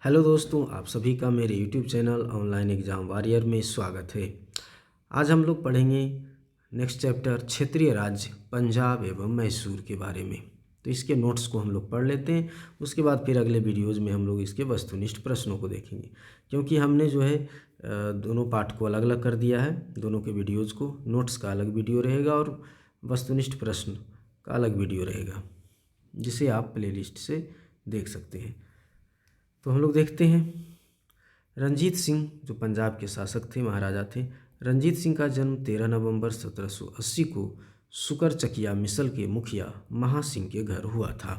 Hello दोस्तों, आप सभी का मेरे YouTube channel online exam warrior में स्वागत है। आज हम लोग पढ़ेंगे नेक्स्ट चैप्टर क्षेत्रीय राज्य पंजाब एवं मैसूर के बारे में। तो इसके नोट्स को हम लोग पढ़ लेते हैं, उसके बाद फिर अगले वीडियोज़ में हम लोग इसके वस्तुनिष्ठ प्रश्नों को देखेंगे। क्योंकि हमने जो है दोनों पार्ट को अलग अलग कर दिया है, दोनों के वीडियोज़ को। नोट्स का अलग वीडियो रहेगा और वस्तुनिष्ठ प्रश्न का अलग वीडियो रहेगा, जिसे आप प्लेलिस्ट से देख सकते हैं। तो हम लोग देखते हैं। रंजीत सिंह जो पंजाब के शासक थे, महाराजा थे। रंजीत सिंह का जन्म 13 नवंबर 1780 को सुकरचकिया मिसल के मुखिया महासिंह के घर हुआ था।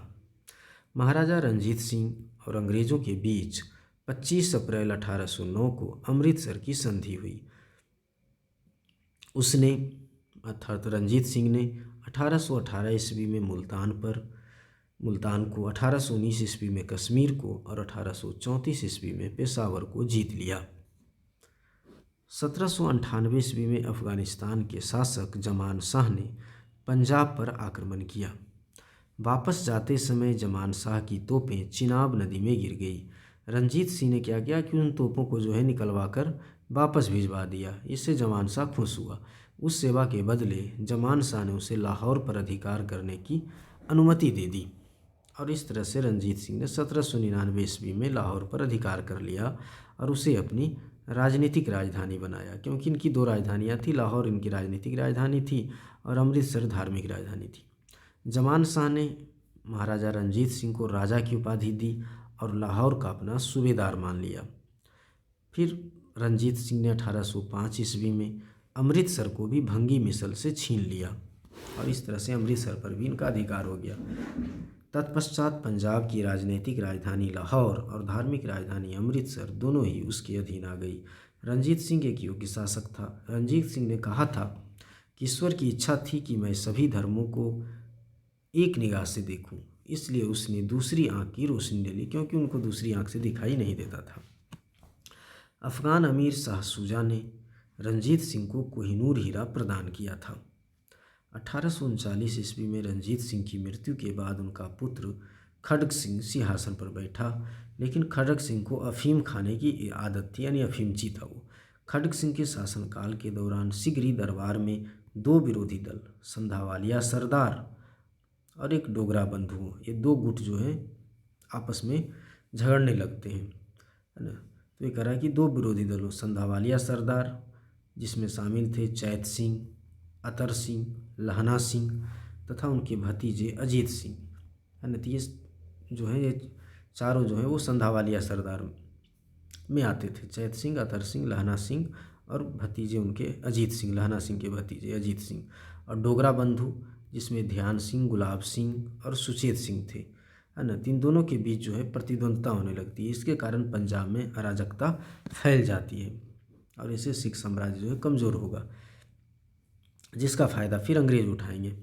महाराजा रंजीत सिंह और अंग्रेज़ों के बीच 25 अप्रैल 1809 को अमृतसर की संधि हुई। उसने अर्थात रंजीत सिंह ने 1818 ईस्वी में मुल्तान को, 1819 ईस्वी में कश्मीर को और 1834 ईस्वी में पेशावर को जीत लिया। 1798 ईस्वी में अफ़गानिस्तान के शासक जमान शाह ने पंजाब पर आक्रमण किया। वापस जाते समय जमान शाह की तोपें चिनाब नदी में गिर गई। रंजीत सिंह ने क्या किया कि उन तोपों को जो है निकलवा कर वापस भिजवा दिया। इससे जमान शाह खुश हुआ। उस सेवा के बदले जमान शाह ने उसे लाहौर पर अधिकार करने की अनुमति दे दी और इस तरह से रंजीत सिंह ने 1799 ईस्वी में लाहौर पर अधिकार कर लिया और उसे अपनी राजनीतिक राजधानी बनाया। क्योंकि इनकी दो राजधानियाँ थी, लाहौर इनकी राजनीतिक राजधानी थी और अमृतसर धार्मिक राजधानी थी। जमान शाह ने महाराजा रंजीत सिंह को राजा की उपाधि दी और लाहौर का अपना सूबेदार मान लिया। फिर रंजीत सिंह ने 1805 ईस्वी में अमृतसर को भी भंगी मिसल से छीन लिया और इस तरह से अमृतसर पर भी इनका अधिकार हो गया। तत्पश्चात पंजाब की राजनीतिक राजधानी लाहौर और धार्मिक राजधानी अमृतसर दोनों ही उसके अधीन आ गई। रंजीत सिंह एक योग्य शासक था। रंजीत सिंह ने कहा था कि ईश्वर की इच्छा थी कि मैं सभी धर्मों को एक निगाह से देखूं, इसलिए उसने दूसरी आंख की रोशनी ले ली, क्योंकि उनको दूसरी आंख से दिखाई नहीं देता था। अफ़गान अमीर शाह सूजा ने रंजीत सिंह को कोहिनूर हीरा प्रदान किया था। 1839 ईस्वी में रंजीत सिंह की मृत्यु के बाद उनका पुत्र खड्ग सिंह सिंहासन पर बैठा, लेकिन खड्ग सिंह को अफीम खाने की आदत थी, यानी अफीमची था वो। खड्ग सिंह के शासनकाल के दौरान सिगरी दरबार में दो विरोधी दल, संधावालिया सरदार और एक डोगरा बंधु, ये दो गुट जो है आपस में झगड़ने लगते हैं, है ना। तो ये कह रहा है कि दो विरोधी दलों, संधावालिया सरदार जिसमें शामिल थे चैत सिंह, अतर सिंह, लहना सिंह तथा उनके भतीजे अजीत सिंह, है ना। ये जो है, ये चारों जो है वो संधावालिया सरदार में आते थे। चैत सिंह, अतर सिंह, लहना सिंह और भतीजे उनके अजीत सिंह, लहना सिंह के भतीजे अजीत सिंह। और डोगरा बंधु जिसमें ध्यान सिंह, गुलाब सिंह और सुचेत सिंह थे, है ना। इन दोनों के बीच जो है प्रतिद्वंद्विता होने लगती है। इसके कारण पंजाब में अराजकता फैल जाती है और इससे सिख साम्राज्य जो है कमज़ोर होगा, जिसका फ़ायदा फिर अंग्रेज़ उठाएंगे।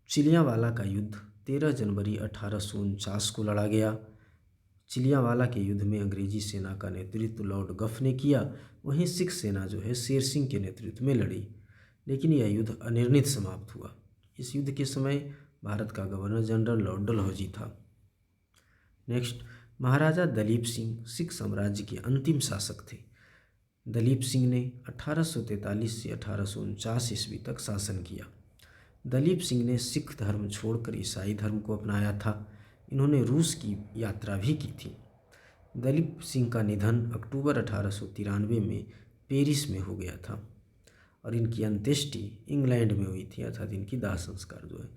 चिलियांवाला का युद्ध 13 जनवरी 1849 को लड़ा गया। चिलियांवाला के युद्ध में अंग्रेजी सेना का नेतृत्व लॉर्ड गफ ने किया, वहीं सिख सेना जो है शेर सिंह के नेतृत्व में लड़ी, लेकिन यह युद्ध अनिर्णित समाप्त हुआ। इस युद्ध के समय भारत का गवर्नर जनरल लॉर्ड डलहौजी था। नेक्स्ट, महाराजा दलीप सिंह सिख साम्राज्य के अंतिम शासक थे। दलीप सिंह ने 1843 से 1849 ईस्वी तक शासन किया। दलीप सिंह ने सिख धर्म छोड़कर ईसाई धर्म को अपनाया था। इन्होंने रूस की यात्रा भी की थी। दलीप सिंह का निधन अक्टूबर 1893 में पेरिस में हो गया था और इनकी अंत्येष्टि इंग्लैंड में हुई थी, अर्थात इनकी दाह संस्कार जो है।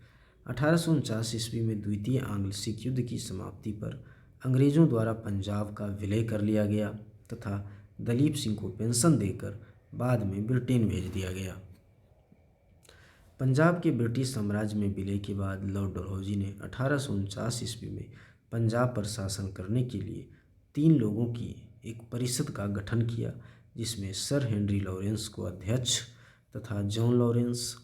1849 ईस्वी में द्वितीय आंग्ल सिख युद्ध की समाप्ति पर अंग्रेज़ों द्वारा पंजाब का विलय कर लिया गया तथा दलीप सिंह को पेंशन देकर बाद में ब्रिटेन भेज दिया गया। पंजाब के ब्रिटिश साम्राज्य में विलय के बाद लॉर्ड डलहौजी ने 1849 ईस्वी में पंजाब पर शासन करने के लिए 3 लोगों की एक परिषद का गठन किया, जिसमें सर हेनरी लॉरेंस को अध्यक्ष तथा जॉन लॉरेंस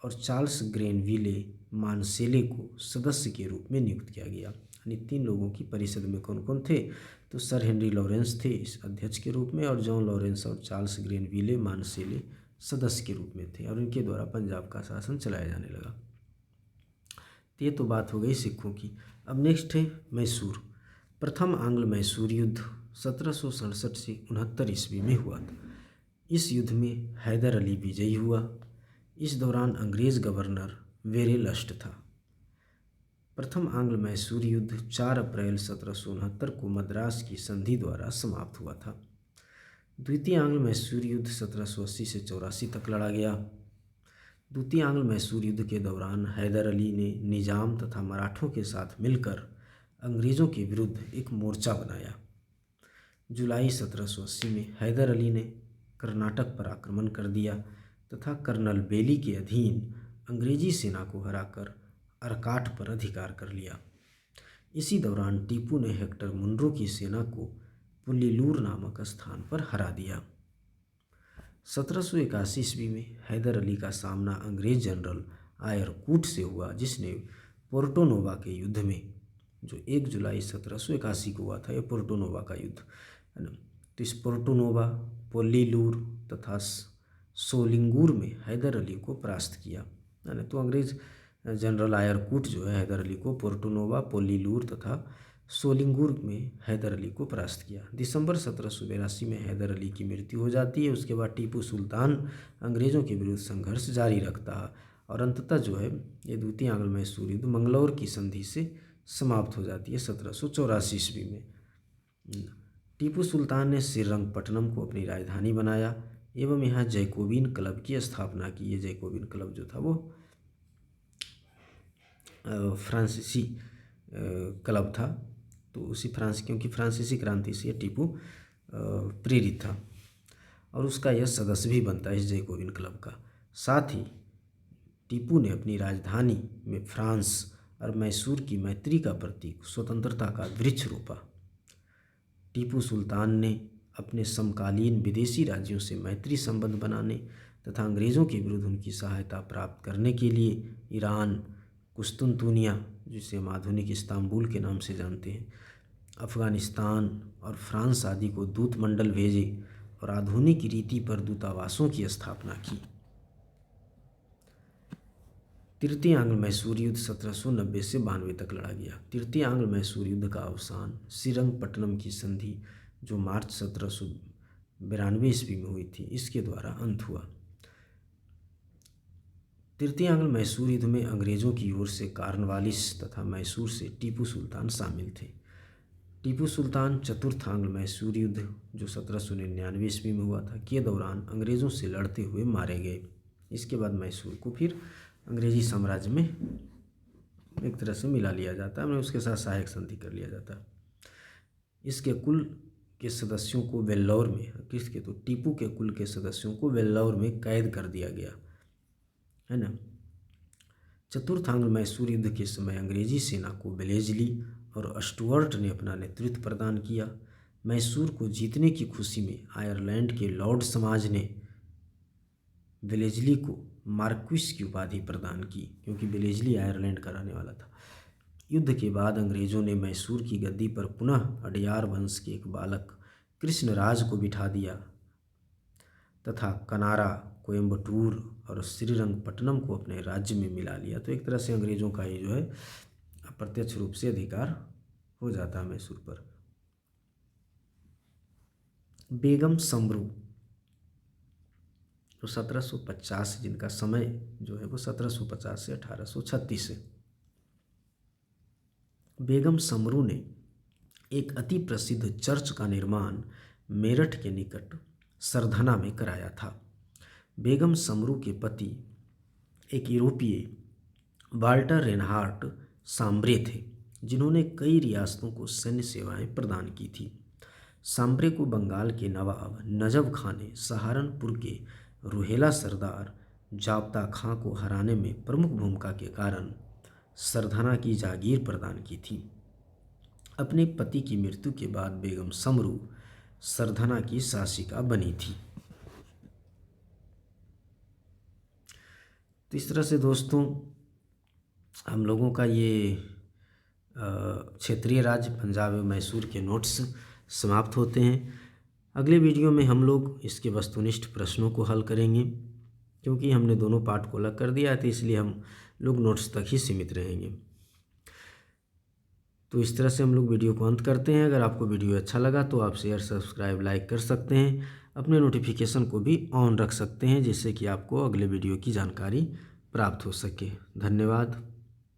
और चार्ल्स ग्रेनविले मानसेले को सदस्य के रूप में नियुक्त किया गया। यानी 3 लोगों की परिषद में कौन कौन थे? तो सर हेनरी लॉरेंस थे इस अध्यक्ष के रूप में और जॉन लॉरेंस और चार्ल्स ग्रेनविले मानसेले सदस्य के रूप में थे और इनके द्वारा पंजाब का शासन चलाया जाने लगा। तो ये तो बात हो गई सिखों की। अब नेक्स्ट है मैसूर। प्रथम आंग्ल मैसूर युद्ध 1767 से 69 ईस्वी में हुआ था। इस युद्ध में हैदर अली विजयी हुआ। इस दौरान अंग्रेज़ गवर्नर वेरेलस्ट था। प्रथम आंग्ल मैसूर युद्ध 4 अप्रैल 1769 को मद्रास की संधि द्वारा समाप्त हुआ था। द्वितीय आंग्ल मैसूर युद्ध 1780 से 84 तक लड़ा गया। द्वितीय आंग्ल मैसूर युद्ध के दौरान हैदर अली ने निजाम तथा मराठों के साथ मिलकर अंग्रेज़ों के विरुद्ध एक मोर्चा बनाया। जुलाई 1780 में हैदर अली ने कर्नाटक पर आक्रमण कर दिया तथा कर्नल बेली के अधीन अंग्रेजी सेना को हराकर अरकाट पर अधिकार कर लिया। इसी दौरान टीपू ने हेक्टर मुनरो की सेना को पुल्लीलूर नामक स्थान पर हरा दिया। 1781 ईस्वी में हैदर अली का सामना अंग्रेज जनरल आयरकूट से हुआ, जिसने पोर्टो नोवा के युद्ध में, जो 1 जुलाई 1781 को हुआ था, यह पोर्टो नोवा का युद्ध है ना। तो इस पोर्टो नोवा, पुल्लीलूर तथा सोलिंगूर में हैदर अली को परास्त किया है ना। तो अंग्रेज जनरल आयरकूट जो है हैदर अली को पोर्टो नोवा, पुल्लीलूर तथा सोलिंगूर में हैदर अली को परास्त किया। दिसंबर 1782 में हैदर अली की मृत्यु हो जाती है। उसके बाद टीपू सुल्तान अंग्रेज़ों के विरुद्ध संघर्ष जारी रखता है और अंततः जो है ये द्वितीय आंग्ल मैसूर युद्ध मंगलौर की संधि से समाप्त हो जाती है 1784 ईस्वी में। टीपू सुल्तान ने श्रीरंगपट्टनम को अपनी राजधानी बनाया एवं यहाँ जैकोबिन क्लब की स्थापना की। ये जैकोबिन क्लब जो था वो फ्रांसीसी क्लब था। तो उसी क्योंकि फ्रांसीसी क्रांति से टीपू प्रेरित था और उसका यह सदस्य भी बनता है इस जैकोबिन क्लब का। साथ ही टीपू ने अपनी राजधानी में फ्रांस और मैसूर की मैत्री का प्रतीक स्वतंत्रता का वृक्ष रोपा। टीपू सुल्तान ने अपने समकालीन विदेशी राज्यों से मैत्री संबंध बनाने तथा अंग्रेज़ों के विरुद्ध उनकी सहायता प्राप्त करने के लिए ईरान, कुस्तुनतुनिया, जिसे हम आधुनिक इस्तांबुल के नाम से जानते हैं, अफ़गानिस्तान और फ्रांस आदि को दूत मंडल भेजे और आधुनिक रीति पर दूतावासों की स्थापना की। तृतीय आंग्ल मैसूर युद्ध 1790 से 92 तक लड़ा गया। तृतीय आंग्ल मैसूर युद्ध का अवसान श्रीरंगपट्टनम की संधि, जो मार्च 1792 ईस्वी में हुई थी, इसके द्वारा अंत हुआ। तृतीय आंग्ल मैसूर युद्ध में अंग्रेज़ों की ओर से कार्नवालिस तथा मैसूर से टीपू सुल्तान शामिल थे। टीपू सुल्तान चतुर्थ आंग्ल मैसूर युद्ध, जो 1799 ईस्वी में हुआ था, के दौरान अंग्रेज़ों से लड़ते हुए मारे गए। इसके बाद मैसूर को फिर अंग्रेजी साम्राज्य में एक तरह से मिला लिया जाता है, उसके साथ सहायक संधि कर लिया जाता है। इसके कुल के सदस्यों को वेल्लौर में, किसके, तो टीपू के कुल के सदस्यों को वेल्लौर में कैद कर दिया गया है ना। चतुर्थ आंग्ल मैसूर युद्ध के समय अंग्रेजी सेना को वेलेजली और स्टुअर्ट ने अपना नेतृत्व प्रदान किया। मैसूर को जीतने की खुशी में आयरलैंड के लॉर्ड समाज ने वेलेजली को मार्क्विस की उपाधि प्रदान की, क्योंकि वेलेजली आयरलैंड का रहने वाला था। युद्ध के बाद अंग्रेज़ों ने मैसूर की गद्दी पर पुनः अडयार वंश के एक बालक कृष्णराज को बिठा दिया तथा कनारा, कोयम्बटूर और श्रीरंगपट्टनम को अपने राज्य में मिला लिया। तो एक तरह से अंग्रेज़ों का ये जो है अप्रत्यक्ष रूप से अधिकार हो जाता है मैसूर पर। बेगम समरू, तो 1750, जिनका समय जो है वो 1750 से 1836 है। बेगम समरू ने एक अति प्रसिद्ध चर्च का निर्माण मेरठ के निकट सरधना में कराया था। बेगम समरू के पति एक यूरोपीय वाल्टर रेनहार्ट सांब्रे थे, जिन्होंने कई रियासतों को सैन्य सेवाएं प्रदान की थी। सांब्रे को बंगाल के नवाब नजफ खां ने सहारनपुर के रुहेला सरदार जाब्ता खां को हराने में प्रमुख भूमिका के कारण सरधना की जागीर प्रदान की थी। अपने पति की मृत्यु के बाद बेगम समरू सरधना की शासिका बनी थी। तो इस तरह से दोस्तों हम लोगों का ये क्षेत्रीय राज्य पंजाब एवं मैसूर के नोट्स समाप्त होते हैं। अगले वीडियो में हम लोग इसके वस्तुनिष्ठ प्रश्नों को हल करेंगे, क्योंकि हमने दोनों पार्ट को अलग कर दिया है, तो इसलिए हम लोग नोट्स तक ही सीमित रहेंगे। तो इस तरह से हम लोग वीडियो को अंत करते हैं। अगर आपको वीडियो अच्छा लगा तो आप शेयर, सब्सक्राइब, लाइक कर सकते हैं। अपने नोटिफिकेशन को भी ऑन रख सकते हैं जिससे कि आपको अगले वीडियो की जानकारी प्राप्त हो सके। धन्यवाद।